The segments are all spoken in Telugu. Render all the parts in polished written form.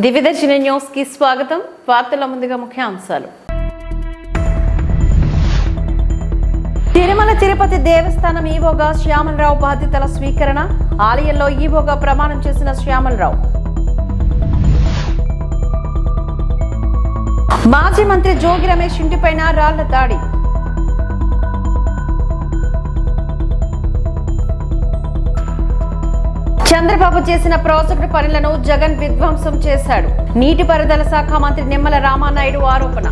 దివ్యదర్శిని న్యూస్ కి స్వాగతం. వార్తల ముందుగా ముఖ్యాంశాలు. తిరుమల తిరుపతి దేవస్థానం ఈవోగా శ్యామలరావు బాధ్యతల స్వీకరణ. ఆలయంలో ఈవోగా ప్రమాణం చేసిన శ్యామలరావు. మాజీ మంత్రి జోగి రమేష్ ఇంటిపైన రాళ్ల దాడి. చంద్రబాబు చేసిన ప్రాజెక్టు పనులను జగన్ విధ్వంసం చేశాడు. నీటిపారుదల శాఖ మంత్రి నిమ్మల రామానాయుడు ఆరోపణ.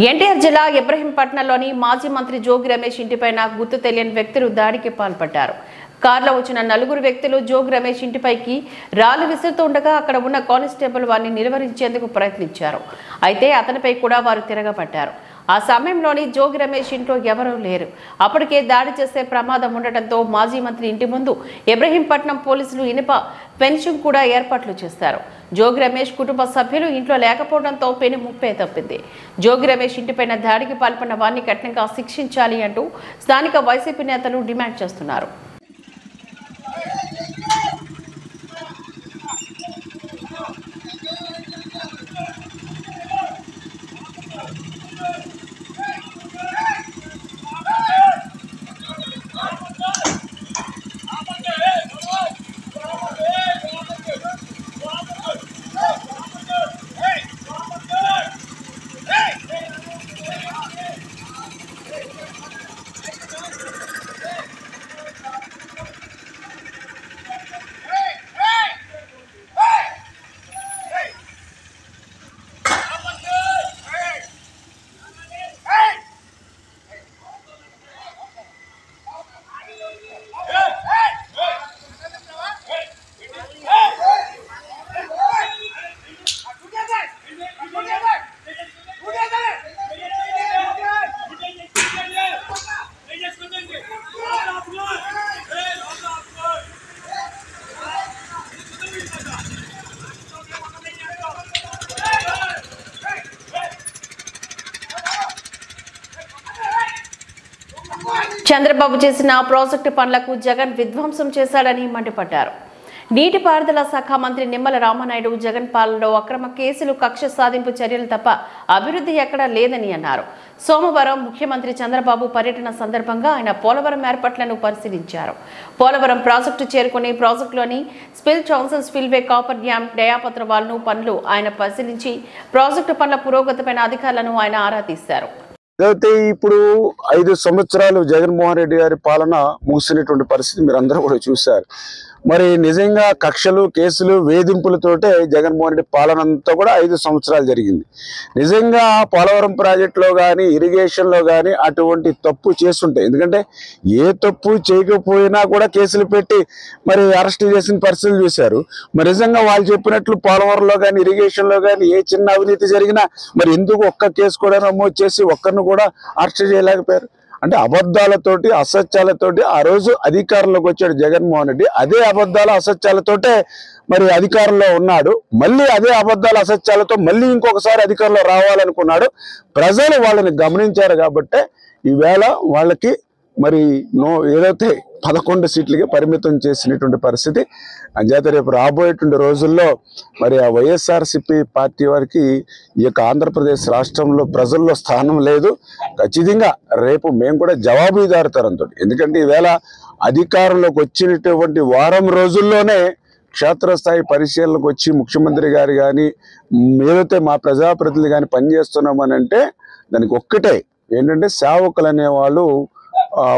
ఎన్టీఆర్ జిల్లా ఇబ్రహీంపట్నంలోని మాజీ మంత్రి జోగి రమేష్ ఇంటిపైన గుర్తు తెలియని వ్యక్తులు దాడికి పాల్పడ్డారు. కారులో వచ్చిన నలుగురు వ్యక్తులు జోగి రమేష్ ఇంటిపైకి రాళ్లు విసురుతూ ఉండగా అక్కడ ఉన్న కానిస్టేబుల్ వారిని నిలువరించేందుకు ప్రయత్నించారు. అయితే అతనిపై కూడా వారు తిరగబడ్డారు. ఆ సమయంలోని జోగి రమేష్ ఇంట్లో ఎవరూ లేరు. అప్పటికే దాడి చేసే ప్రమాదం ఉండటంతో మాజీ మంత్రి ఇంటి ముందు ఇబ్రహీంపట్నం పోలీసులు ఇనుప ఫెన్సింగ్ కూడా ఏర్పాట్లు చేశారు. జోగి రమేష్ కుటుంబ సభ్యులు ఇంట్లో లేకపోవడంతో పెను ముప్పే తప్పింది. జోగి రమేష్ ఇంటిపైన దాడికి పాల్పడిన వారిని కఠినంగా శిక్షించాలి అంటూ స్థానిక వైసీపీ నేతలు డిమాండ్ చేస్తున్నారు. చంద్రబాబు చేసిన ప్రాజెక్టు పనులకు జగన్ విధ్వంసం చేశాడని మండిపడ్డారు. నీటిపారుదల శాఖ మంత్రి నిమ్మల రామానాయుడు జగన్ పాలనలో అక్రమ కేసులు, కక్ష సాధింపు చర్యలు తప్ప అభివృద్ధి ఎక్కడా లేదని అన్నారు. సోమవారం ముఖ్యమంత్రి చంద్రబాబు పర్యటన సందర్భంగా ఆయన పోలవరం ఏర్పాట్లను పరిశీలించారు. పోలవరం ప్రాజెక్టు చేరుకుని ప్రాజెక్టులోని స్పిల్ టాన్సన్ స్పిల్వే కాపర్ డ్యామ్ దయాపత్ర వాల్ను పనులు ఆయన పరిశీలించి ప్రాజెక్టు పనుల పురోగతిపైన అధికారులను ఆయన ఆరా తీశారు. అయితే ఇప్పుడు 5 సంవత్సరాలు జగన్మోహన్ రెడ్డి గారి పాలన ముగిసినటువంటి పరిస్థితి మీరు అందరూ కూడా చూశారు. మరి నిజంగా కక్షలు, కేసులు, వేధింపులతోటే జగన్మోహన్ రెడ్డి పాలన అంతా కూడా 5 సంవత్సరాలు జరిగింది. నిజంగా పోలవరం ప్రాజెక్టులో కానీ, ఇరిగేషన్లో కానీ అటువంటి తప్పు చేస్తుంటాయి. ఎందుకంటే ఏ తప్పు చేయకపోయినా కూడా కేసులు పెట్టి మరి అరెస్ట్ చేసిన పరిస్థితులు చూశారు. మరి నిజంగా వాళ్ళు చెప్పినట్లు పోలవరంలో కానీ, ఇరిగేషన్లో కానీ ఏ చిన్న అవినీతి జరిగినా మరి ఎందుకు ఒక్క కేసు కూడా నమోదు చేసి ఒక్కరిని కూడా అరెస్ట్ చేయలేకపోయారు? అంటే అబద్ధాలతోటి, అసత్యాలతోటి ఆ రోజు అధికారంలోకి వచ్చాడు జగన్మోహన్ రెడ్డి. అదే అబద్ధాలు, అసత్యాలతోటే మరి అధికారంలో ఉన్నాడు. మళ్ళీ అదే అబద్ధాలు, అసత్యాలతో మళ్ళీ ఇంకొకసారి అధికారంలో రావాలనుకున్నాడు. ప్రజలు వాళ్ళని గమనించారు కాబట్టే ఈవేళ వాళ్ళకి మరి ఏదైతే 11 సీట్లకి పరిమితం చేసినటువంటి పరిస్థితి. అంచేత రేపు రాబోయేటువంటి రోజుల్లో మరి ఆ వైఎస్ఆర్సీపీ పార్టీ వారికి ఈ యొక్క ఆంధ్రప్రదేశ్ రాష్ట్రంలో ప్రజల్లో స్థానం లేదు. ఖచ్చితంగా రేపు మేము కూడా జవాబుదారితనంతో, ఎందుకంటే ఈవేళ అధికారంలోకి వచ్చినటువంటి వారం రోజుల్లోనే క్షేత్రస్థాయి పరిశీలనకు వచ్చి ముఖ్యమంత్రి గారు కానీ ఏదైతే మా ప్రజాప్రతినిధులు కానీ పనిచేస్తున్నామని అంటే దానికి ఒక్కటే ఏంటంటే సేవకులు అనేవాళ్ళు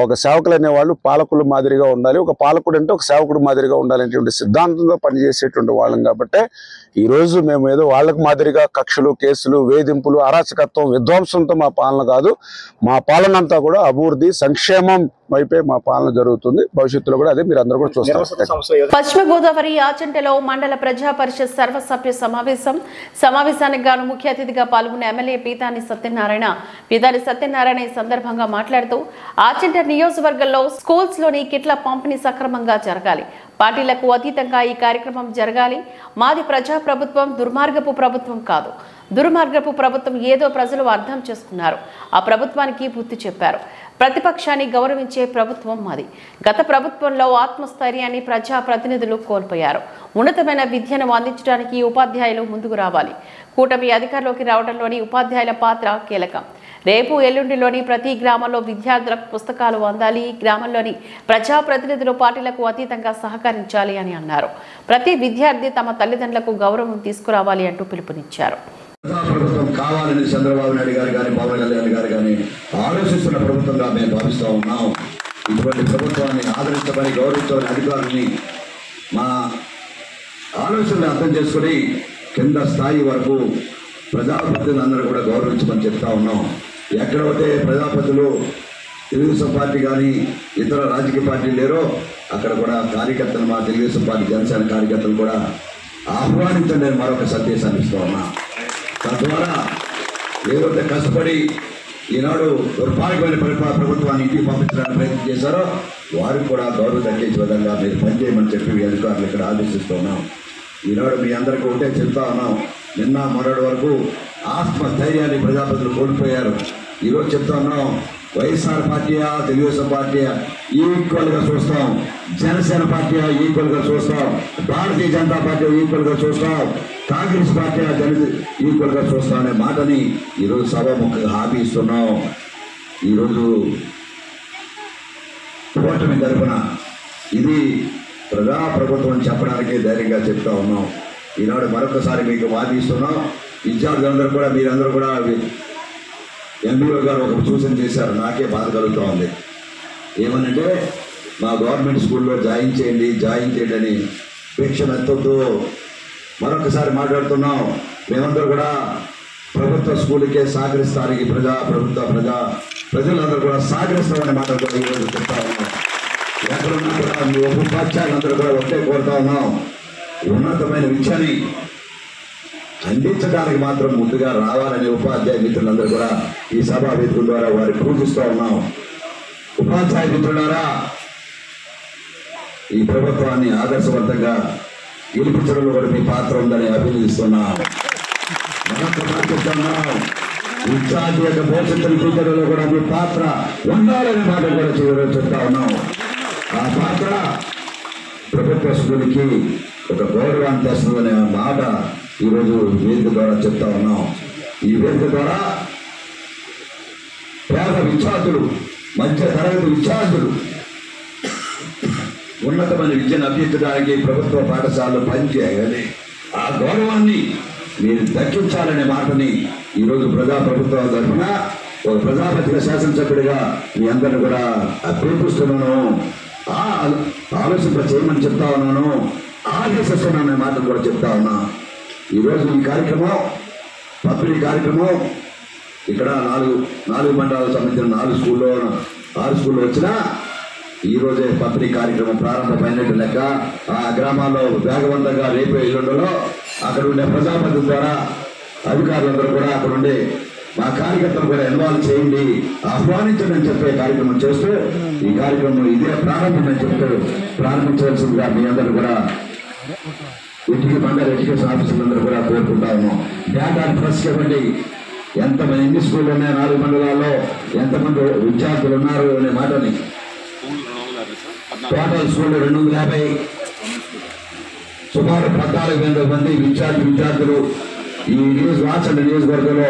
ఒక సేవకులు అనేవాళ్ళు పాలకుల మాదిరిగా ఉండాలి. ఒక పాలకుడు అంటే ఒక సేవకుడు మాదిరిగా ఉండాలనేటువంటి సిద్ధాంతంతో పనిచేసేటువంటి వాళ్ళం కాబట్టి ఈరోజు మేము ఏదో వాళ్ళకు మాదిరిగా కక్షలు, కేసులు, వేధింపులు, అరాచకత్వం, విధ్వంసంతో మా పాలన కాదు. మా పాలన అంతా కూడా అభివృద్ధి, సంక్షేమం వైపే మా పాలన జరుగుతుంది. భవిష్యత్తులో కూడా అదే మీరు అందరూ కూడా చూస్తారు. పశ్చిమ గోదావరి ఆచంటలో మండల ప్రజా పరిషత్ సర్వసభ్య సమావేశానికి గాను ముఖ్య అతిథిగా పాల్గొన్న ఎమ్మెల్యే పీతాని సత్యనారాయణ ఈ సందర్భంగా మాట్లాడుతూ ఆచంట నియోజకవర్గంలో స్కూల్స్ లోని కిట్ల పంపిణీ సక్రమంగా జరగాలి. పార్టీలకు అతీతంగా ఈ కార్యక్రమం జరగాలి. మాది ప్రజా ప్రభుత్వం, దుర్మార్గపు ప్రభుత్వం కాదు. దుర్మార్గపు ప్రభుత్వం ఏదో ప్రజలు అర్థం చేసుకున్నారు. ఆ ప్రభుత్వానికి బుద్ధి చెప్పారు. ప్రతిపక్షాన్ని గౌరవించే ప్రభుత్వం మాది. గత ప్రభుత్వంలో ఆత్మస్థైర్యాన్ని ప్రజాప్రతినిధులు కోల్పోయారు. ఉన్నతమైన విద్యను అందించడానికి ఉపాధ్యాయులు ముందుకు రావాలి. కూటమి అధికారంలోకి రావడంలోని ఉపాధ్యాయుల పాత్ర కీలకం. రేపు ఎల్లుండిలోని ప్రతి గ్రామంలో విద్యార్థులకు పుస్తకాలు అందాలి. గ్రామంలోని ప్రజాప్రతినిధులు పార్టీలకు అతీతంగా సహకరించాలి అని అన్నారు. ప్రతి విద్యార్థి తమ తల్లిదండ్రులకు గౌరవం తీసుకురావాలి అంటూ పిలుపునిచ్చారు. ప్రభుత్వం కావాలని చంద్రబాబు నాయుడు గారు కానీ పవన్ కళ్యాణ్ గారు కానీ ఆలోచిస్తున్న ప్రభుత్వంగా మేము భావిస్తూ ఉన్నాం. ఇటువంటి ప్రభుత్వాన్ని ఆదరించమని గౌరవించమని అధికారులని మా ఆలోచనలు అర్థం చేసుకుని కింద స్థాయి వరకు ప్రజాప్రతినిధులందరూ కూడా గౌరవించమని చెప్తా ఉన్నాం. ఎక్కడైతే ప్రజాప్రతినిధులు తెలుగుదేశం పార్టీ కానీ ఇతర రాజకీయ పార్టీలు లేరో అక్కడ కూడా కార్యకర్తలు మా తెలుగుదేశం పార్టీ జనసేన కార్యకర్తలు కూడా ఆహ్వానించండి నేను మరొక సందేశాన్ని ఇస్తూ ఉన్నా. తద్వారా ఏదైతే కష్టపడి ఈనాడు దుర్భాగ్యమైన ప్రభుత్వాన్ని ఇంటికి పంపించడానికి ప్రయత్నం చేశారో వారికి కూడా గౌరవం దక్కించే విధంగా మీరు పనిచేయమని చెప్పి అధికారులు ఇక్కడ ఆదేశిస్తున్నాం. ఈనాడు మీ అందరికీ ఉంటే చెప్తా ఉన్నాం. నిన్న మొన్నటి వరకు ఆత్మస్థైర్యాన్ని ప్రజాప్రతినిధులు కోల్పోయారు. ఈరోజు చెప్తా ఉన్నాం, వైఎస్ఆర్ పార్టీయా తెలుగుదేశం పార్టీయా ఈక్వల్గా చూస్తాం, జనసేన పార్టీయా ఈక్వల్గా చూస్తాం, భారతీయ జనతా పార్టీ ఈక్వల్గా చూస్తాం, కాంగ్రెస్ పార్టీ ఈక్వల్గా చూస్తాం అనే మాటని ఈరోజు సభాముఖంగా హామీ ఇస్తున్నాం. ఈరోజు కూటమి తరఫున ఇది ప్రజాప్రభుత్వం చెప్పడానికే ధైర్యంగా చెప్తా ఉన్నాం. ఈనాడు మరొకసారి మీకు వాదిస్తున్నాం. విద్యార్థులందరూ కూడా మీరందరూ కూడా ఎంబీఓ గారు ఒక సూచన చేశారు, నాకే బాధ కలుగుతూ ఉంది. ఏమనంటే మా గవర్నమెంట్ స్కూల్లో జాయిన్ చేయండి అని భిక్ష మెత్తొద్దు. మరొకసారి మాట్లాడుతున్నాం, మేమందరూ కూడా ప్రభుత్వ స్కూల్కే సహకరిస్తానికి ప్రజలందరూ కూడా సహకరిస్తామనే మాట కూడా ఈరోజు చెప్తా ఉన్నాం. ఎక్కడున్నా కూడా మీ ఉపాధ్యాయులందరూ కూడా ఒకటే కోరుతా ఉన్నాం, ఉన్నతమైన విద్యని అందించడానికి మాత్రం ముందుగా రావాలనే ఉపాధ్యాయ మిత్రులందరూ కూడా ఈ సభా వేదిక ద్వారా వారిని పూజిస్తూ ఉన్నాం. ఉపాధ్యాయ మిత్రులారా, ఈ ప్రభుత్వాన్ని ఆదర్శవంతంగా గెలిపించడంలో కూడా మీ పాత్ర ఉందని అభినందిస్తున్నాం. విద్యార్థి యొక్క భవిష్యత్తును చూపడంలో కూడా మీ పాత్ర ఉండాలనే మాట కూడా చెప్తా ఉన్నాం. ఆ పాత్ర ప్రభుత్వ స్కూల్కి ఒక గౌరవాన్ని తెస్తుందనే మాట ఈరోజు వేదిక ద్వారా చెప్తా ఉన్నాం. ఈ వేదిక ద్వారా పేద విద్యార్థులు, మధ్య తరగతి విద్యార్థులు ఉన్నతమైన విద్యను అభ్యర్థించడానికి ప్రభుత్వ పాఠశాలలు పనిచేయాలి. ఆ గౌరవాన్ని మీరు దక్కించాలనే మాటని ఈరోజు ప్రజాప్రభుత్వం తరఫున ఒక ప్రజాపతిగా శాసనసభ్యుడిగా మీ అందరిని కూడా అభ్యర్థిస్తున్నాను, ఆలోచింప చేయమని చెప్తా ఉన్నాను, ఆదేశిస్తున్నాననే మాటను కూడా చెప్తా ఉన్నా. ఈరోజు ఈ కార్యక్రమం పబ్లిక్ కార్యక్రమం ఇక్కడ నాలుగు మండలాలకు సంబంధించిన 6 స్కూల్లో వచ్చినా ఈరోజే పబ్లిక్ కార్యక్రమం ప్రారంభమైనట్టు లెక్క. ఆ గ్రామాల్లో వేగవంతంగా రేపు ఎల్లుండలో అక్కడ ఉండే ప్రజాప్రతినిధుల ద్వారా అధికారులందరూ కూడా అక్కడ ఉండే మా కార్యకర్తలు కూడా ఇన్వాల్వ్ చేయండి, ఆహ్వానించండి అని చెప్పే కార్యక్రమం చేస్తూ ఈ కార్యక్రమం ఇదే ప్రారంభమని చెప్తూ ప్రారంభించవలసిందిగా మీ అందరూ కూడా ఇంటికి మండల ఎడ్యుకేషన్ ఆఫీసర్లందరూ కూడా కోరుకుంటా ఉన్నాం. డేటాను ప్రెస్ ఇవ్వండి, ఎంతమంది ఎన్ని స్కూళ్ళు ఉన్నాయి, 4 మండలాల్లో ఎంతమంది విద్యార్థులు ఉన్నారు అనే మాటని. టోటల్ స్కూళ్ళు 250, సుమారు 14,000 మంది విద్యార్థులు ఈ వాచండి నియోజకవర్గంలో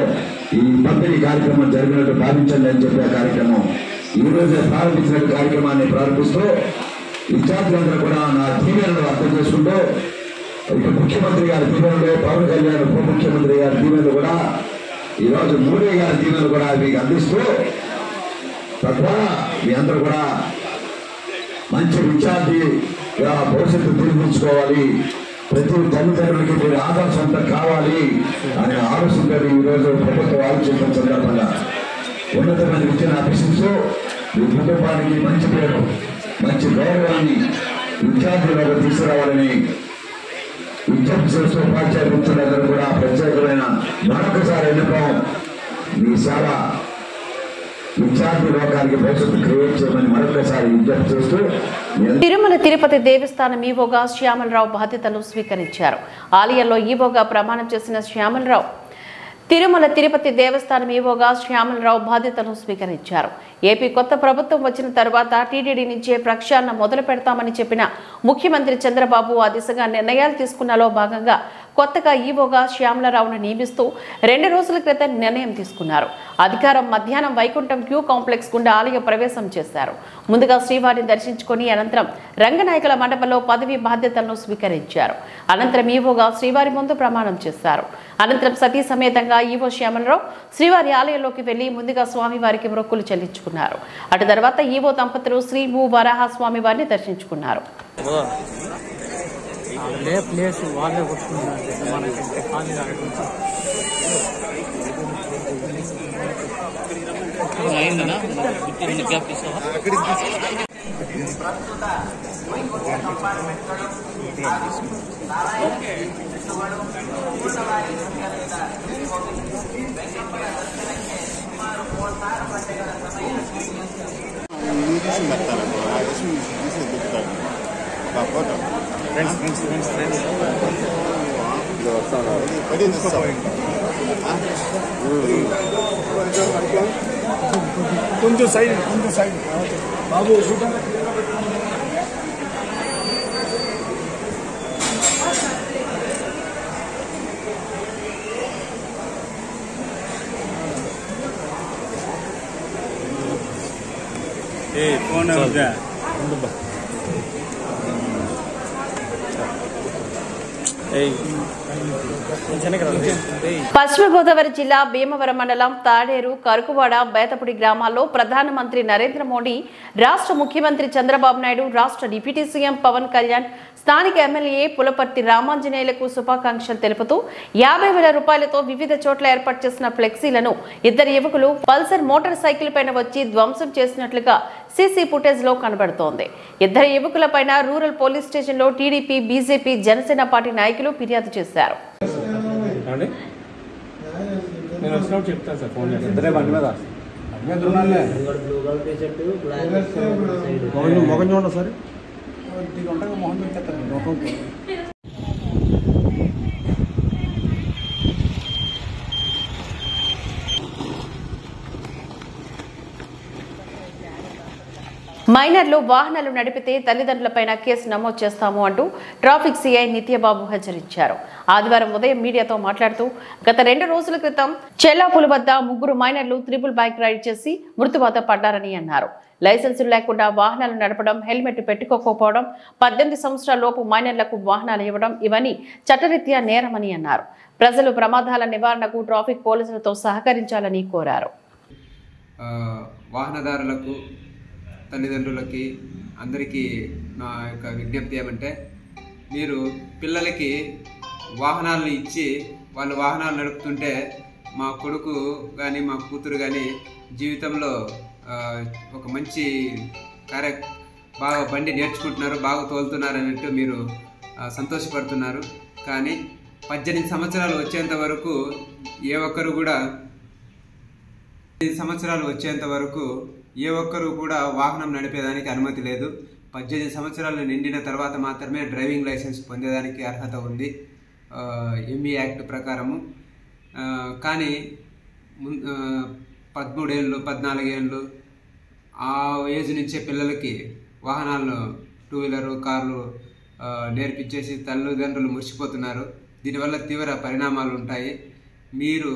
ఈ పంపిణీ కార్యక్రమం జరిగినట్టు భావించండి అని చెప్పే కార్యక్రమం ఈరోజే ప్రారంభించినట్టు కార్యక్రమాన్ని ప్రారంభిస్తూ విద్యార్థులందరూ కూడా నా దీవెనలు అర్థం చేసుకుంటూ ఇటు ముఖ్యమంత్రి గారి దీవెనలు, పవన్ కళ్యాణ్ ఉప ముఖ్యమంత్రి గారి దీవెనలు కూడా ఈరోజు మోడీ గారి దీవెనలు కూడా మీకు అందిస్తూ తద్వారా మీ అందరూ కూడా మంచి విద్యార్థిగా భవిష్యత్తు తీర్పించుకోవాలి, ప్రతి తల్లిదండ్రులకి మీరు ఆదర్శంతా కావాలి అనే ఆలోచనతో ఈరోజు ప్రభుత్వం ఆలోచించిన సందర్భంగా ఉన్నతమైన విద్యను అభ్యసిస్తూ మీ కుటుంబానికి మంచి పేరు, మంచి గౌరవాన్ని విద్యార్థులకు తీసుకురావాలని విజ్ఞప్తి చేస్తూ ఉపాధ్యాయ మిత్రులందరూ కూడా ప్రత్యేకమైన మరొకసారి ఎన్నుకోం మీ సేవ విద్యార్థి లోకానికి భవిష్యత్తు క్రియేట్ చేయమని మరొకసారి విజ్ఞప్తి చేస్తూ తిరుమల తిరుపతి దేవస్థానం ఈవోగా శ్యామలరావు బాధ్యతలు స్వీకరించారు. ఆలయంలో ఈవోగా ప్రమాణం చేసిన శ్యామలరావు తిరుమల తిరుపతి దేవస్థానం ఈవోగా శ్యామలరావు బాధ్యతలను స్వీకరించారు. ఏపీ కొత్త ప్రభుత్వం వచ్చిన తర్వాత టీటీడీ నుంచే ప్రక్షాళన మొదలు పెడతామని చెప్పిన ముఖ్యమంత్రి చంద్రబాబు ఆ దిశగా నిర్ణయాలు తీసుకున్నలో భాగంగా కొత్తగా ఈవోగా శ్యామలరావును నియమిస్తూ 2 రోజుల క్రితం నిర్ణయం తీసుకున్నారు. అధికారం మధ్యాహ్నం వైకుంఠం క్యూ కాంప్లెక్స్ గుండా ఆలయ ప్రవేశం చేశారు. ముందుగా శ్రీవారిని దర్శించుకుని అనంతరం రంగనాయకుల మండపంలో పదవి బాధ్యతలను స్వీకరించారు. అనంతరం ఈవోగా శ్రీవారి ముందు ప్రమాణం చేశారు. అనంతరం సతీ సమేతంగా ఈవో శ్యామలరావు శ్రీవారి ఆలయంలోకి వెళ్లి ముందుగా స్వామివారికి మొక్కులు చెల్లించుకున్నారు. అటు తర్వాత ఈవో దంపతులు శ్రీ భూ వరాహ స్వామి వారిని దర్శించుకున్నారు. కొంచెం సైడ్ బాబు ఫోన్ పశ్చిమ గోదావరి జిల్లా భీమవరం మండలం తాడేరు, కరుకువాడ, బేతపుడి గ్రామాల్లో ప్రధానమంత్రి నరేంద్ర మోడీ, రాష్ట్ర ముఖ్యమంత్రి చంద్రబాబు నాయుడు, రాష్ట్ర డిప్యూటీ సీఎం పవన్ కళ్యాణ్, స్థానిక ఎమ్మెల్యే పులపర్తి రామాంజనేయులకు శుభాకాంక్షలు తెలుపుతూ 50,000 రూపాయలతో వివిధ చోట్ల ఏర్పాటు చేసిన ఫ్లెక్సీలను 2 యువకులు పల్సర్ మోటార్ సైకిల్ పైన వచ్చి ధ్వంసం చేసినట్లుగా సీసీ ఫుటేజ్ లో కనబడుతోంది. 2 యువకులపైన రూరల్ పోలీస్ స్టేషన్ లో టీడీపీ, బీజేపీ, జనసేన పార్టీ నాయకులు ఫిర్యాదు చేశారు. మైనర్లు వాహనాలు నడిపితే తల్లిదండ్రులపైన కేసు నమోదు చేస్తాము అంటూ ట్రాఫిక్ సీఐ నిత్యబాబు హెచ్చరించారు. ఆదివారం ఉదయం మీడియాతో మాట్లాడుతూ గత 2 రోజుల క్రితం చెల్లాపుల వద్ద 3 మైనర్లు త్రిపుల్ బైక్ రైడ్ చేసి మృతువాత పడ్డారని అన్నారు. లైసెన్సులు లేకుండా వాహనాలు నడపడం, హెల్మెట్ పెట్టుకోకపోవడం, 18 సంవత్సరాల లోపు మైనర్లకు వాహనాలు ఇవ్వడం ఇవన్నీ చట్టరీత్యా నేరమని అన్నారు. ప్రజలు ప్రమాదాల నివారణకు ట్రాఫిక్ పోలీసులతో సహకరించాలని కోరారు. వాహనదారులకు, తల్లిదండ్రులకి అందరికీ నా యొక్క విజ్ఞప్తి ఏమంటే, మీరు పిల్లలకి వాహనాలను ఇచ్చి వాళ్ళు వాహనాలు నడుపుతుంటే మా కొడుకు కానీ మా కూతురు కానీ జీవితంలో ఒక మంచి బాగా బండి నేర్చుకుంటున్నారు, బాగా తోలుతున్నారు అన్నట్టు మీరు సంతోషపడుతున్నారు. కానీ 18 సంవత్సరాలు వచ్చేంత వరకు ఏ ఒక్కరు కూడా 18 సంవత్సరాలు వచ్చేంత వరకు ఏ ఒక్కరు కూడా వాహనం నడిపేదానికి అనుమతి లేదు. 18 సంవత్సరాలు నిండిన తర్వాత మాత్రమే డ్రైవింగ్ లైసెన్స్ పొందేదానికి అర్హత ఉంది ఎంఈ యాక్ట్ ప్రకారము. కానీ 13 ఏళ్ళు, 14 ఏళ్ళు ఆ ఏజ్ నుంచే పిల్లలకి వాహనాలను, 2 వీలరు, కార్లు నేర్పించేసి తల్లిదండ్రులు మురిసిపోతున్నారు. దీనివల్ల తీవ్ర పరిణామాలు ఉంటాయి. మీరు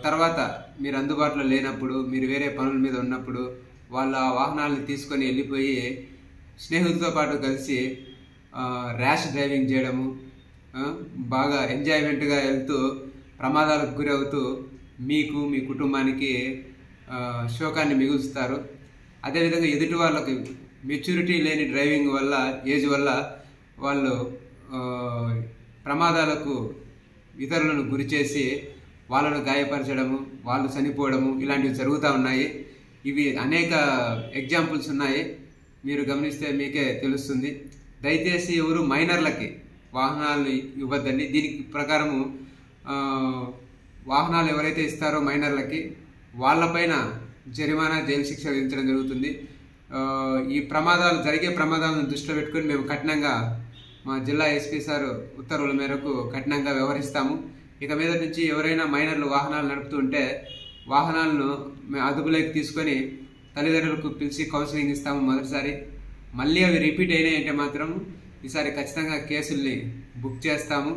తర్వాత మీరు అందుబాటులో లేనప్పుడు, మీరు వేరే పనుల మీద ఉన్నప్పుడు వాళ్ళ వాహనాలను తీసుకొని వెళ్ళిపోయి స్నేహితులతో పాటు కలిసి ర్యాష్ డ్రైవింగ్ చేయడము, బాగా ఎంజాయ్మెంట్గా వెళ్తూ ప్రమాదాలకు గురవుతూ మీకు, మీ కుటుంబానికి శోకాన్ని మిగులుస్తారు. అదేవిధంగా ఎదుటి వాళ్ళకి మెచ్యూరిటీ లేని డ్రైవింగ్ వల్ల, ఏజ్ వల్ల వాళ్ళు ప్రమాదాలకు ఇతరులను గురి చేసి వాళ్ళను గాయపరచడము, వాళ్ళు చనిపోవడము ఇలాంటివి జరుగుతూ ఉన్నాయి. ఇవి అనేక ఎగ్జాంపుల్స్ ఉన్నాయి, మీరు గమనిస్తే మీకే తెలుస్తుంది. దయచేసి ఎవరు మైనర్లకి వాహనాలు ఇవ్వద్దండి. దీనికి ప్రకారము వాహనాలు ఎవరైతే ఇస్తారో మైనర్లకి వాళ్ళపైన జరిమానా, జైలు శిక్ష విధించడం జరుగుతుంది. ఈ జరిగే ప్రమాదాలను దృష్టిలో పెట్టుకుని మేము కఠినంగా మా జిల్లా ఎస్పీ సార్ ఉత్తర్వుల మేరకు కఠినంగా వ్యవహరిస్తాము. ఇక మీద నుంచి ఎవరైనా మైనర్లు వాహనాలు నడుపుతూ ఉంటే వాహనాలను అదుపులోకి తీసుకొని తల్లిదండ్రులకు పిలిచి కౌన్సిలింగ్ ఇస్తాము మొదటిసారి. మళ్ళీ అవి రిపీట్ అయినాయంటే మాత్రం ఈసారి ఖచ్చితంగా కేసుల్ని బుక్ చేస్తాము.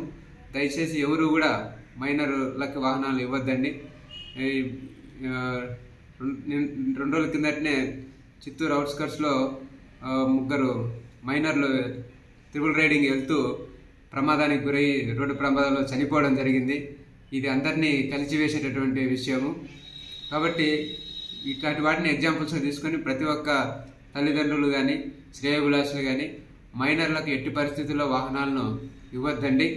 దయచేసి ఎవరు కూడా మైనర్లకు వాహనాలు ఇవ్వద్దండి. 2 రోజుల కిందటనే చిత్తూరు అవుట్స్కర్ట్స్లో 3 మైనర్లు ట్రిపుల్ రైడింగ్ వెళ్తూ ప్రమాదానికి గురై రోడ్డు ప్రమాదంలో చనిపోవడం జరిగింది. ఇది అందరినీ కలిసివేసేటటువంటి విషయము. కాబట్టి ఇట్లాంటి వాటిని ఎగ్జాంపుల్స్గా తీసుకొని ప్రతి ఒక్క తల్లిదండ్రులు కానీ శ్రేయోభిలాషులు కానీ మైనర్లకు ఎట్టి పరిస్థితుల్లో వాహనాలను ఇవ్వద్దండి.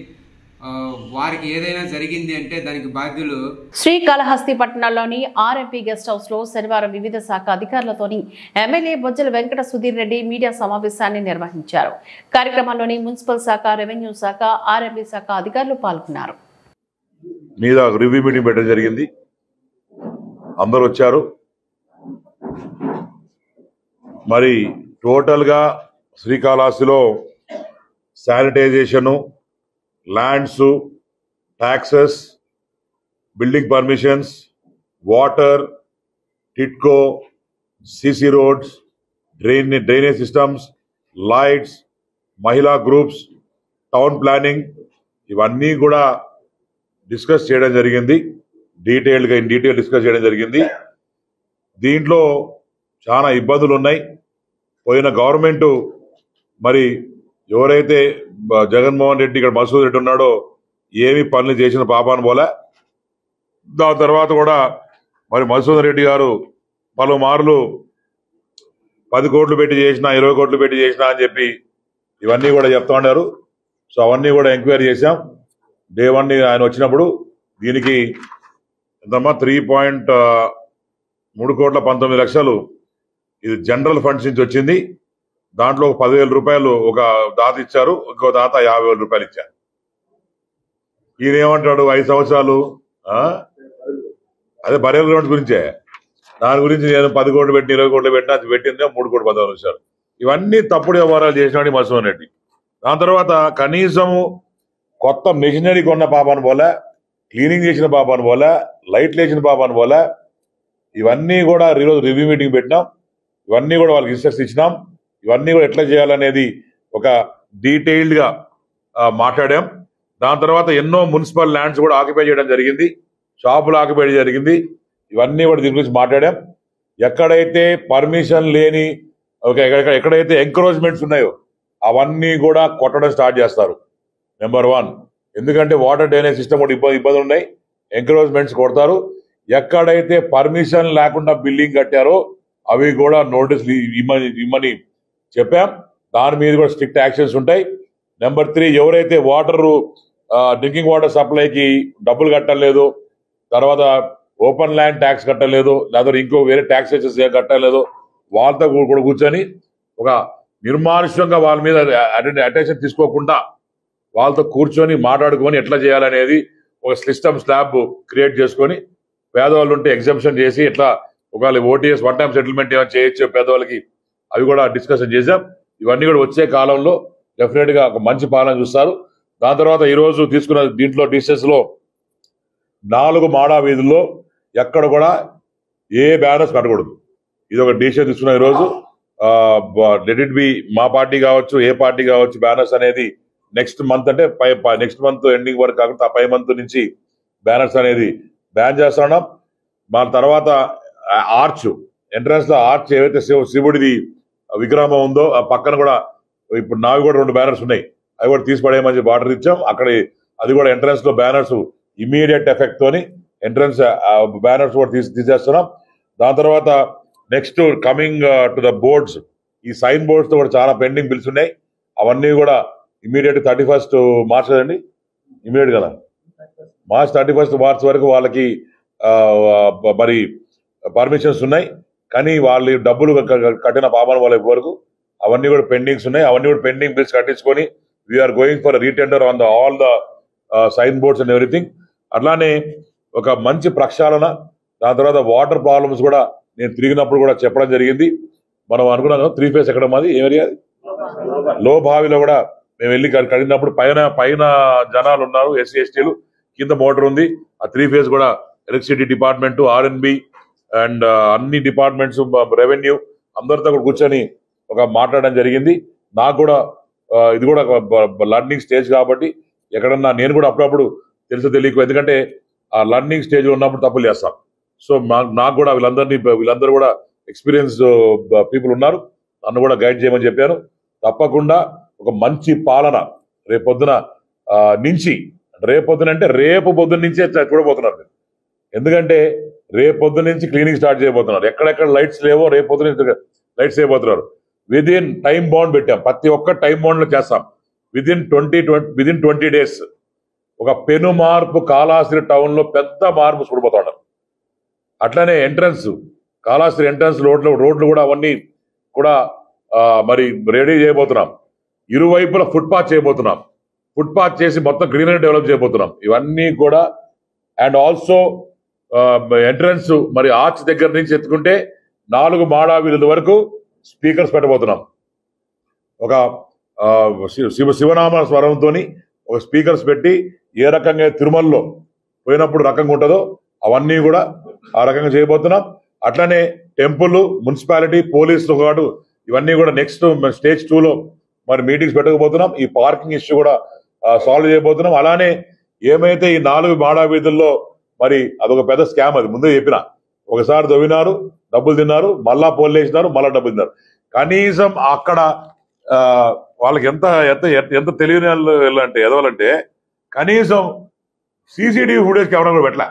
వారికి ఏదైనా జరిగింది అంటే దానికి బాధ్యులు. శ్రీకాళహస్తి పట్టణంలోని ఆర్ఎంపీ గెస్ట్ హౌస్ లో శనివారం వివిధ శాఖ అధికారులతోని ఎమ్మెల్యే బొజ్జల వెంకట సుధీర్ రెడ్డి మీడియా సమావేశాన్ని నిర్వహించారు. కార్యక్రమంలోని మున్సిపల్ శాఖ, రెవెన్యూ శాఖ, ఆర్ఎంపీ శాఖ అధికారులు పాల్గొన్నారు. మీద రివ్యూ మీటింగ్ పెట్టడం జరిగింది. అందరూ వచ్చారు. మరి టోటల్ గా శ్రీకాళహస్తిలో sanitisation, lands, taxes, building permissions, water, TIDCO, CC roads, drainage systems, lights, మహిళా గ్రూప్స్, టౌన్ ప్లానింగ్ ఇవన్నీ కూడా డిస్కస్ చేయడం జరిగింది. డీటెయిల్ డిస్కస్ చేయడం జరిగింది. దీంట్లో చాలా ఇబ్బందులు ఉన్నాయి. పోయిన గవర్నమెంట్ మరి ఎవరైతే జగన్మోహన్ రెడ్డి ఇక్కడ మసూద్ రెడ్డి ఉన్నాడో ఏమి పనులు చేసిన పాపాను పోలే. దాని తర్వాత కూడా మరి మసూద్ రెడ్డి గారు పలుమార్లు 10 కోట్లు పెట్టి చేసినా, 20 కోట్లు పెట్టి చేసినా అని చెప్పి ఇవన్నీ కూడా చెప్తా ఉన్నారు. సో అవన్నీ కూడా ఎంక్వైరీ చేశాం. డే 1 ఆయన వచ్చినప్పుడు దీనికి ఎంతమ్మా 3,19,00,000 ఇది జనరల్ ఫండ్స్ నుంచి వచ్చింది. దాంట్లో 10,000 రూపాయలు ఒక దాత ఇచ్చారు, ఇంకో దాత 50,000 రూపాయలు ఇచ్చారు. ఈయన ఏమంటాడు 5 సంవత్సరాలు అదే బరియల్ గ్రౌండ్స్ గురించే, దాని గురించి నేను 10 కోట్లు పెట్టి 20 కోట్లు పెట్టినా అది పెట్టిందే 3,10,000 ఇచ్చారు. ఇవన్నీ తప్పుడు వ్యవహారాలు చేసినాడు మసూద్ రెడ్డి. దాని తర్వాత కనీసము కొత్త మెషినరీ కొన్న పాపాను పోలే, క్లీనింగ్ చేసిన పాపాను పోలే, లైట్లు వేసిన పాపాను పోలే. ఇవన్నీ కూడా ఈరోజు రివ్యూ మీటింగ్ పెట్టినాం. ఇవన్నీ కూడా వాళ్ళకి ఇన్స్ట్రక్షన్ ఇచ్చినాం. ఇవన్నీ కూడా ఎట్లా చేయాలనేది ఒక డీటెయిల్డ్ గా మాట్లాడాం. దాని తర్వాత ఎన్నో మున్సిపల్ ల్యాండ్స్ కూడా ఆక్యుపై చేయడం జరిగింది, షాపులు ఆక్యుపై జరిగింది. ఇవన్నీ కూడా దీని గురించి మాట్లాడాం. ఎక్కడైతే పర్మిషన్ లేని ఎక్కడైతే ఎంక్రోచ్మెంట్స్ ఉన్నాయో అవన్నీ కూడా కొట్టడం స్టార్ట్ చేస్తారు. నెంబర్ 1, ఎందుకంటే వాటర్ డ్రైనేజ్ సిస్టమ్ కూడా ఇబ్బందులు ఉన్నాయి, ఎంక్రోచ్మెంట్స్ కొడతారు. ఎక్కడైతే పర్మిషన్ లేకుండా బిల్డింగ్ కట్టారో అవి కూడా నోటీసులు ఇమ్మని చెప్పాం. దాని మీద కూడా స్ట్రిక్ట్ యాక్షన్స్ ఉంటాయి. నెంబర్ 3, ఎవరైతే డ్రింకింగ్ వాటర్ సప్లైకి డబ్బులు కట్టలేదు, తర్వాత ఓపెన్ ల్యాండ్ ట్యాక్స్ కట్టలేదు, లేదా ఇంకో వేరే ట్యాక్సేషన్స్ కట్టలేదు, వాళ్ళతో కూడా కూర్చొని ఒక నిర్మానుష్యంగా వాళ్ళ మీద అటెన్షన్ తీసుకోకుండా వాళ్ళతో కూర్చొని మాట్లాడుకొని ఎట్లా చేయాలనేది ఒక సిస్టమ్ స్లాబ్ క్రియేట్ చేసుకొని పేదవాళ్ళు ఉంటే ఎగ్జంప్షన్ చేసి ఎట్లా ఒకవేళ ఓటీఎస్ 1 టైం సెటిల్మెంట్ ఏమైనా చేయొచ్చు పేదవాళ్ళకి అవి కూడా డిస్కషన్ చేశాం. ఇవన్నీ కూడా వచ్చే కాలంలో డెఫినెట్ గా ఒక మంచి పాలన చూస్తారు. దాని తర్వాత ఈరోజు తీసుకున్న దీంట్లో డిస్టెన్స్ లో 4 మాడా వీధుల్లో ఎక్కడ కూడా ఏ బ్యానర్స్ కట్టకూడదు. ఇది ఒక డిసిషన్ తీసుకున్న ఈరోజు. లెట్ ఇట్ బి మా పార్టీ కావచ్చు, ఏ పార్టీ కావచ్చు, బ్యానర్స్ అనేది నెక్స్ట్ మంత్ అంటే నెక్స్ట్ మంత్ ఎండింగ్ వరకు కాకుండా 5 మంత్ నుంచి బ్యానర్స్ అనేది బ్యాన్ చేస్తున్నాం. మన తర్వాత ఆర్చ్ ఎంట్రన్స్ లో ఆర్చ్ ఏవైతే శివుడిది విగ్రహం ఉందో ఆ పక్కన కూడా ఇప్పుడు నావి కూడా 2 బ్యానర్స్ ఉన్నాయి, అవి కూడా తీసిపడేయమని ఆర్డర్ ఇచ్చాం. అక్కడ అది కూడా ఎంట్రన్స్ లో బ్యానర్స్ ఇమీడియట్ ఎఫెక్ట్ తోని ఎంట్రన్స్ బ్యానర్స్ కూడా తీసేస్తున్నాం. దాని తర్వాత next coming to the boards, ఈ సైన్ బోర్డ్స్ తో కూడా చాలా పెండింగ్ బిల్స్ ఉన్నాయి. అవన్నీ కూడా ఇమీడియట్ 31st మార్చ్ కదండి, ఇమీడియట్ కదా మార్చ్ 31st మార్చ్ వరకు వాళ్ళకి మరి పర్మిషన్స్ ఉన్నాయి. కానీ వాళ్ళు డబ్బులు కట్టిన పాపన వాళ్ళ వరకు అవన్నీ కూడా పెండింగ్స్ ఉన్నాయి. అవన్నీ కూడా పెండింగ్ బిల్స్ కట్టించుకొని we're going for retender on all the sign boards and everything. అట్లానే ఒక మంచి ప్రక్షాళన. దాని తర్వాత వాటర్ ప్రాబ్లమ్స్ కూడా నేను తిరిగినప్పుడు కూడా చెప్పడం జరిగింది. మనం అనుకున్నాం 3 ఫేస్ ఎక్కడ మాది ఏరియా లో బావిలో కూడా మేము వెళ్ళి కడిగినప్పుడు పైన జనాలు ఉన్నారు, ఎస్సీ ఎస్టీలు, కింద మోటార్ ఉంది. ఆ 3 ఫేజ్ కూడా ఎలక్ట్రిసిటీ డిపార్ట్మెంట్, ఆర్ఎన్బి అండ్ అన్ని డిపార్ట్మెంట్స్, రెవెన్యూ అందరితో కూడా కూర్చొని ఒక మాట్లాడడం జరిగింది. నాకు కూడా ఇది కూడా లర్నింగ్ స్టేజ్ కాబట్టి ఎక్కడన్నా నేను కూడా అప్పుడప్పుడు తెలియకు, ఎందుకంటే ఆ లర్నింగ్ స్టేజ్ ఉన్నప్పుడు తప్పులు చేస్తాం. సో నాకు కూడా వీళ్ళందరూ కూడా ఎక్స్పీరియన్స్ పీపుల్ ఉన్నారు, నన్ను కూడా గైడ్ చేయమని చెప్పాను. తప్పకుండా ఒక మంచి పాలన రేపు పొద్దున రేపు పొద్దున నుంచే చూడబోతున్నారు. ఎందుకంటే రేపు పొద్దున నుంచి క్లీనింగ్ స్టార్ట్ చేయబోతున్నారు. ఎక్కడెక్కడ లైట్స్ లేవో రేపు పొద్దున లైట్స్ చేయబోతున్నారు. విదిన్ టైం బౌండ్ పెట్టాం, ప్రతి ఒక్క టైం బౌండ్ లో చేస్తాం. విదిన్ 20 డేస్ ఒక పెను మార్పు కాళహస్తి టౌన్ లో పెద్ద మార్పు చూడబోతున్నారు. అట్లనే ఎంట్రన్స్, కాళహస్తి ఎంట్రన్స్ రోడ్లు కూడా అవన్నీ కూడా మరి రెడీ చేయబోతున్నాం. ఇరువైపులా ఫుట్పాత్ చేయబోతున్నాం. ఫుట్పాత్ చేసి మొత్తం గ్రీనరీ డెవలప్ చేయబోతున్నాం. ఇవన్నీ కూడా అండ్ ఆల్సో ఎంట్రన్స్ మరి ఆర్చ్ దగ్గర నుంచి ఎత్తుకుంటే 4 మాడా వీధుల వరకు స్పీకర్స్ పెట్టబోతున్నాం. ఒక శివనామ స్వరంతో ఒక స్పీకర్స్ పెట్టి ఏ రకంగా తిరుమలలో పోయినప్పుడు రకంగా ఉంటుందో అవన్నీ కూడా ఆ రకంగా చేయబోతున్నాం. అట్లనే టెంపుల్, మున్సిపాలిటీ, పోలీసులు కాదు ఇవన్నీ కూడా నెక్స్ట్ స్టేజ్ 2లో మరి మీటింగ్స్ పెట్టకపోతున్నాం. ఈ పార్కింగ్ ఇష్యూ కూడా సాల్వ్ చేయబోతున్నాం. అలానే ఏమైతే ఈ 4 మాడా వీధుల్లో మరి అదొక పెద్ద స్కామ్, అది ముందే చెప్పిన. ఒకసారి దొవ్వినారు, డబ్బులు తిన్నారు, మళ్ళా పోల్ వేసినారు, మళ్ళా డబ్బులు తిన్నారు. కనీసం అక్కడ వాళ్ళకి ఎంత తెలియని అంటే ఎదవాలంటే కనీసం సీసీటీవీ ఫుటేజ్ కెమెరా కూడా పెట్టలే.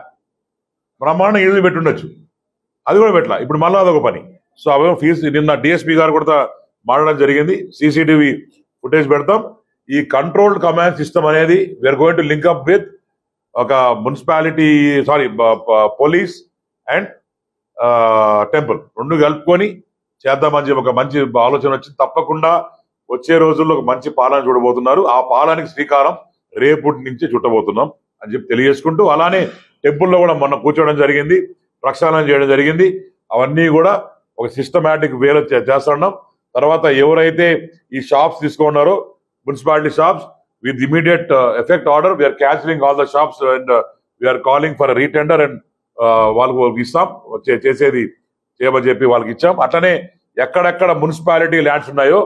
బ్రహ్మాండం ఈజీ పెట్టుండొచ్చు, అది కూడా పెట్టలే. ఇప్పుడు మళ్ళీ అదొక పని. సో అవేమో ఫీజు నిన్న డిఎస్పీ గారు కూడా మాట్లాడడం జరిగింది. సీసీటీవీ ఫుటేజ్ పెడతాం. ఈ కంట్రోల్డ్ కమాండ్ సిస్టమ్ అనేది we are going to link up with ఒక మున్సిపాలిటీ పోలీస్ అండ్ టెంపుల్ 2 కలుపుకొని చేద్దామని చెప్పి ఒక మంచి ఆలోచన వచ్చింది. తప్పకుండా వచ్చే రోజుల్లో ఒక మంచి పాలన చూడబోతున్నారు. ఆ పాలనకి శ్రీకారం రేపటి నుంచి చుట్టబోతున్నాం అని చెప్పి తెలియజేసుకుంటూ, అలానే టెంపుల్లో కూడా మొన్న కూర్చోవడం జరిగింది, ప్రక్షాళన చేయడం జరిగింది. అవన్నీ కూడా ఒక సిస్టమేటిక్ వేలో చేస్తున్నాం. తర్వాత ఎవరైతే ఈ షాప్స్ తీసుకున్నారో municipality shops with immediate effect order we are cancelling all the shops and we are calling for retender and వాళ్ళకు ఇస్తాం, చేసేది చేయమని చెప్పి వాళ్ళకి ఇచ్చాం. అట్లనే ఎక్కడెక్కడ మున్సిపాలిటీ ల్యాండ్స్ ఉన్నాయో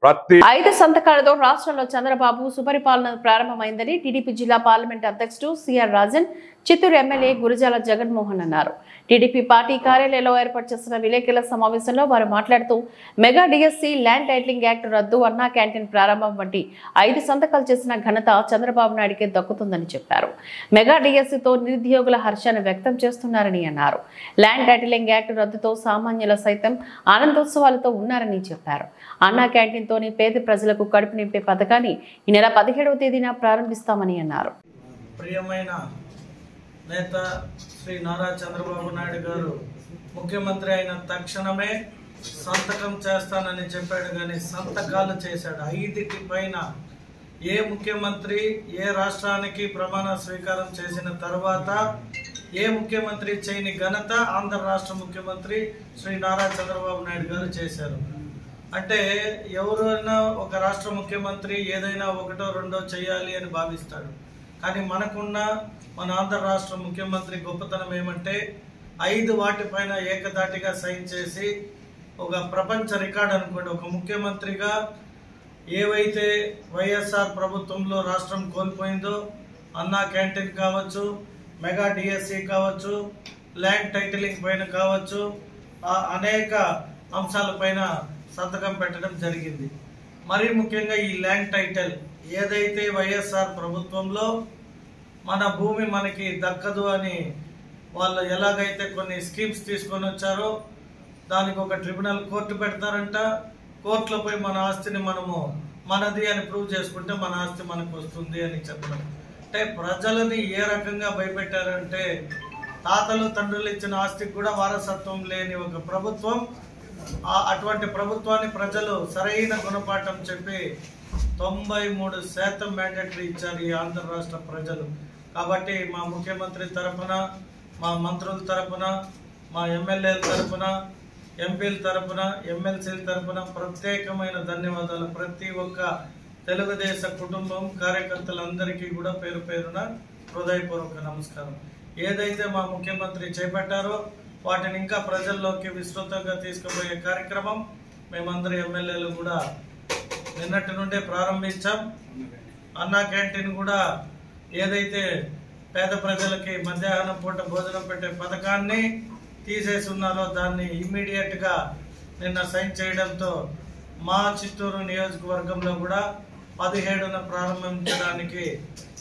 ప్రతి 5 సంతకాలతో రాష్ట్రంలో చంద్రబాబు సుపరిపాలన ప్రారంభమైందని టీడీపీ జిల్లా పార్లమెంట్ అధ్యక్షుడు సిఆర్ రాజన్, చిత్తూరు ఎమ్మెల్యే గురజాల జగన్మోహన్ అన్నారు. టీడీపీ పార్టీ కార్యాలయంలో ఏర్పాటు చేసిన విలేకరుల సమావేశంలో వారు మాట్లాడుతూ mega DSC, land titling act రద్దు, అన్నా క్యాంటీన్ ప్రారంభం వంటి 5 సంతకాలు చేసిన ఘనత చంద్రబాబు నాయుడికే దక్కుతుందని చెప్పారు. మెగా డిఎస్సితో నిరుద్యోగుల హర్షాన్ని వ్యక్తం చేస్తున్నారని అన్నారు. ల్యాండ్ టైటిలింగ్ యాక్ట్ రద్దుతో సామాన్యుల సైతం ఆనందోత్సవాలతో ఉన్నారని చెప్పారు. అన్నా క్యాంటీన్ తోని పేద ప్రజలకు కడుపు నింపే పథకాన్ని ఈ నెల 17వ తేదీన ప్రారంభిస్తామని అన్నారు. ప్రియమైన నేత శ్రీ నారా చంద్రబాబు నాయుడు గారు ముఖ్యమంత్రి అయిన తక్షణమే సంతకం చేస్తానని చెప్పాడు, కానీ సంతకాలు చేశాడు. 5 పైన ఏ ముఖ్యమంత్రి ఏ రాష్ట్రానికి ప్రమాణ స్వీకారం చేసిన తర్వాత ఏ ముఖ్యమంత్రి చేయని ఘనత ఆంధ్ర రాష్ట్ర ముఖ్యమంత్రి శ్రీ నారా చంద్రబాబు నాయుడు గారు చేశారు. అంటే ఎవరైనా ఒక రాష్ట్ర ముఖ్యమంత్రి ఏదైనా 1, 2 చేయాలి అని భావిస్తాడు, కానీ మన ఆంధ్ర రాష్ట్ర ముఖ్యమంత్రి గొప్పతనం ఏమంటే 5 వాటిపైన ఏకదాటిగా సైన్ చేసి ఒక ప్రపంచ రికార్డ్ అనుకోండి. ఒక ముఖ్యమంత్రిగా ఏవైతే వైఎస్ఆర్ ప్రభుత్వంలో రాష్ట్రం కోల్పోయిందో అన్నా క్యాంటీన్ కావచ్చు, మెగా డిఎస్సి కావచ్చు, ల్యాండ్ టైటిలింగ్ పైన కావచ్చు, అనేక అంశాలపైన సంతకం పెట్టడం జరిగింది. మరీ ముఖ్యంగా ఈ ల్యాండ్ టైటిల్ ఏదైతే వైఎస్ఆర్ ప్రభుత్వంలో మన భూమి మనకి దక్కదు అని వాళ్ళు ఎలాగైతే కొన్ని స్కీమ్స్ తీసుకొని వచ్చారో దానికి ఒక ట్రిబ్యునల్ కోర్టు పెడతారంట. కోర్టులో పోయి మన ఆస్తిని మనది అని ప్రూవ్ చేసుకుంటే మన ఆస్తి మనకు వస్తుంది అని చెప్పడం. అంటే ప్రజలని ఏ రకంగా భయపెట్టారంటే తాతలు తండ్రులు ఇచ్చిన ఆస్తికి కూడా వారసత్వం లేని ఒక ప్రభుత్వం. అటువంటి ప్రభుత్వాన్ని ప్రజలు సరైన గుణపాఠం చెప్పి 93% మ్యాండేటరీ ఇచ్చారు ఈ ఆంధ్ర రాష్ట్ర ప్రజలు. కాబట్టి మా ముఖ్యమంత్రి తరఫున, మా మంత్రుల తరఫున, మా ఎమ్మెల్యేల తరఫున, ఎంపీల తరఫున, ఎమ్మెల్సీల తరఫున ప్రత్యేకమైన ధన్యవాదాలు. ప్రతి ఒక్క తెలుగుదేశం కుటుంబం కార్యకర్తలందరికీ కూడా పేరు పేరున హృదయపూర్వక నమస్కారం. ఏదైతే మా ముఖ్యమంత్రి చేపట్టారో వాటిని ఇంకా ప్రజల్లోకి విస్తృతంగా తీసుకుపోయే కార్యక్రమం మేమందరి ఎమ్మెల్యేలు కూడా నిన్నటి నుండే ప్రారంభించాం. అన్నా క్యాంటీన్ కూడా ఏదైతే పేద ప్రజలకి మధ్యాహ్నం పూట భోజనం పెట్టే పథకాన్ని తీసేసి ఉన్నారో దాన్ని ఇమ్మీడియట్గా నిన్న సైన్ చేయడంతో మా చిత్తూరు నియోజకవర్గంలో కూడా 17న ప్రారంభించడానికి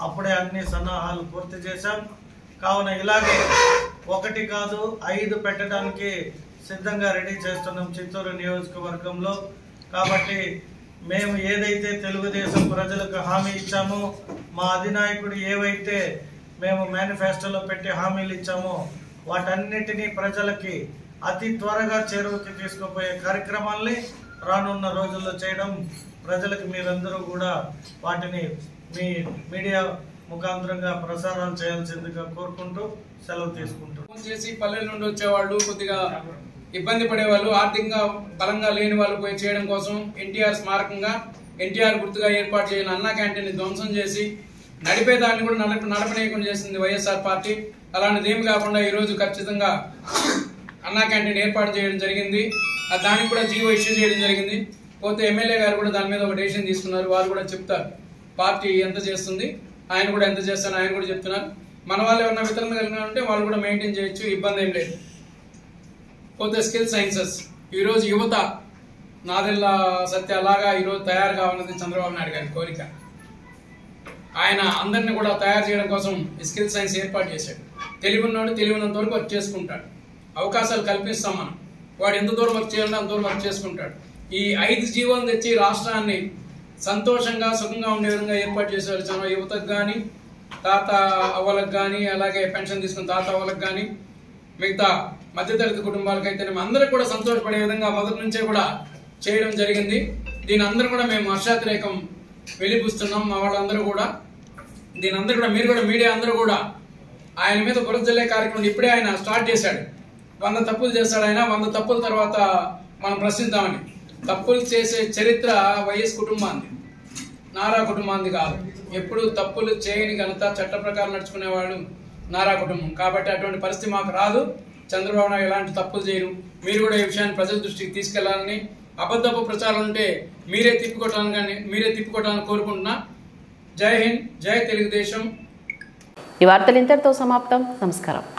అప్పుడే అన్ని సన్నాహాలు పూర్తి చేశాం. కావున ఇలాగే 1 కాదు 5 పెట్టడానికి సిద్ధంగా రెడీ చేస్తున్నాం చిత్తూరు నియోజకవర్గంలో. కాబట్టి మేము ఏదైతే తెలుగుదేశం ప్రజలకు హామీ ఇచ్చామో, మా అధినాయకుడు ఏవైతే మేము మేనిఫెస్టోలో పెట్టి హామీలు ఇచ్చామో వాటన్నిటినీ ప్రజలకి అతి త్వరగా చేరువకి తీసుకుపోయే కార్యక్రమాల్ని రానున్న రోజుల్లో చేయడం, ప్రజలకు మీరందరూ కూడా వాటిని మీ మీడియా ముఖాంతరంగా ప్రసారాలు చేయాల్సిందిగా కోరుకుంటూ సెలవు తీసుకుంటూ చేసి పల్లెల నుండి వచ్చేవాళ్ళు కొద్దిగా ఇబ్బంది పడేవాళ్ళు, ఆర్థికంగా బలంగా లేని వాళ్ళు పోయి చేయడం కోసం ఎన్టీఆర్ స్మారకంగా ఎన్టీఆర్ గుర్తుగా ఏర్పాటు చేసిన అన్నా క్యాంటీన్ ధ్వంసం చేసి నడిపేదాన్ని కూడా నడపనీయకుండా చేసింది వైఎస్ఆర్ పార్టీ. అలాంటిది ఏమి కాకుండా ఈరోజు ఖచ్చితంగా అన్నా క్యాంటీన్ ఏర్పాటు చేయడం జరిగింది. దానికి కూడా జీవో ఇష్యూ చేయడం జరిగింది. పోతే ఎమ్మెల్యే గారు కూడా దాని మీద ఒక డెసిషన్ తీసుకున్నారు. వారు కూడా చెప్తారు పార్టీ ఎంత చేస్తుంది, ఆయన కూడా ఎంత చేస్తాను ఆయన కూడా చెప్తున్నారు. మన వాళ్ళు ఏమన్నా వితరణ కలిగిన ఉంటే వాళ్ళు కూడా మెయింటైన్ చేయొచ్చు, ఇబ్బంది ఏం లేదు. పోతే స్కిల్ సైన్సెస్ ఈరోజు యువత నాదెల్ల సత్య అలాగా ఈరోజు తయారు కావాలన్నది చంద్రబాబు నాయుడు గారి కోరిక. ఆయన అందరినీ కూడా తయారు చేయడం కోసం స్కిల్ సైన్స్ ఏర్పాటు చేశాడు. తెలివిన్నోడు తెలివినంత వరకు వర్క్ చేసుకుంటాడు. అవకాశాలు కల్పిస్తాం మనం. వాడు ఎంత దూరం వర్క్ చేయాలంటే అంత దూరం వర్క్ చేసుకుంటాడు. ఈ 5 జీవోలు తెచ్చి రాష్ట్రాన్ని సంతోషంగా సుఖంగా ఉండే విధంగా ఏర్పాటు చేశారు. చాలా యువతకు కానీ, తాత అవ్వలకు కానీ, అలాగే పెన్షన్ తీసుకున్న తాత అవ్వలకు కానీ, మిగతా మధ్యతరగతి కుటుంబాలకైతే అందరూ కూడా సంతోషపడే విధంగా మొదటి నుంచే కూడా చేయడం జరిగింది. దీని అందరూ కూడా మేము హర్షాతిరేకం వెలిపిస్తున్నాం. మా వాళ్ళందరూ కూడా దీని అందరూ కూడా మీరు కూడా మీడియా అందరూ కూడా ఆయన మీద బురద జల్లే కార్యక్రమం ఇప్పుడే ఆయన స్టార్ట్ చేశాడు. 100 తప్పులు చేస్తాడు ఆయన. 100 తప్పుల తర్వాత మనం ప్రశ్నిద్దామని. తప్పులు చేసే చరిత్ర వైఎస్ కుటుంబాన్ని, నారా కుటుంబాన్ని కాదు. ఎప్పుడు తప్పులు చేయని ఘనత చట్ట ప్రకారం నడుచుకునేవాడు నారా కుటుంబం. కాబట్టి అటువంటి పరిస్థితి మాకు రాదు. చంద్రబాబు నాయుడు ఎలాంటి తప్పులు చేయరు. మీరు కూడా ఈ విషయాన్ని ప్రజల దృష్టికి తీసుకెళ్లాలని, అబద్ధపు ప్రచారం ఉంటే మీరే తిప్పుకోవటానికి కోరుకుంటున్నా. జై హింద్, జై తెలుగుదేశం. ఈ వార్తలు ఇంతటితో సమాప్తం. నమస్కారం.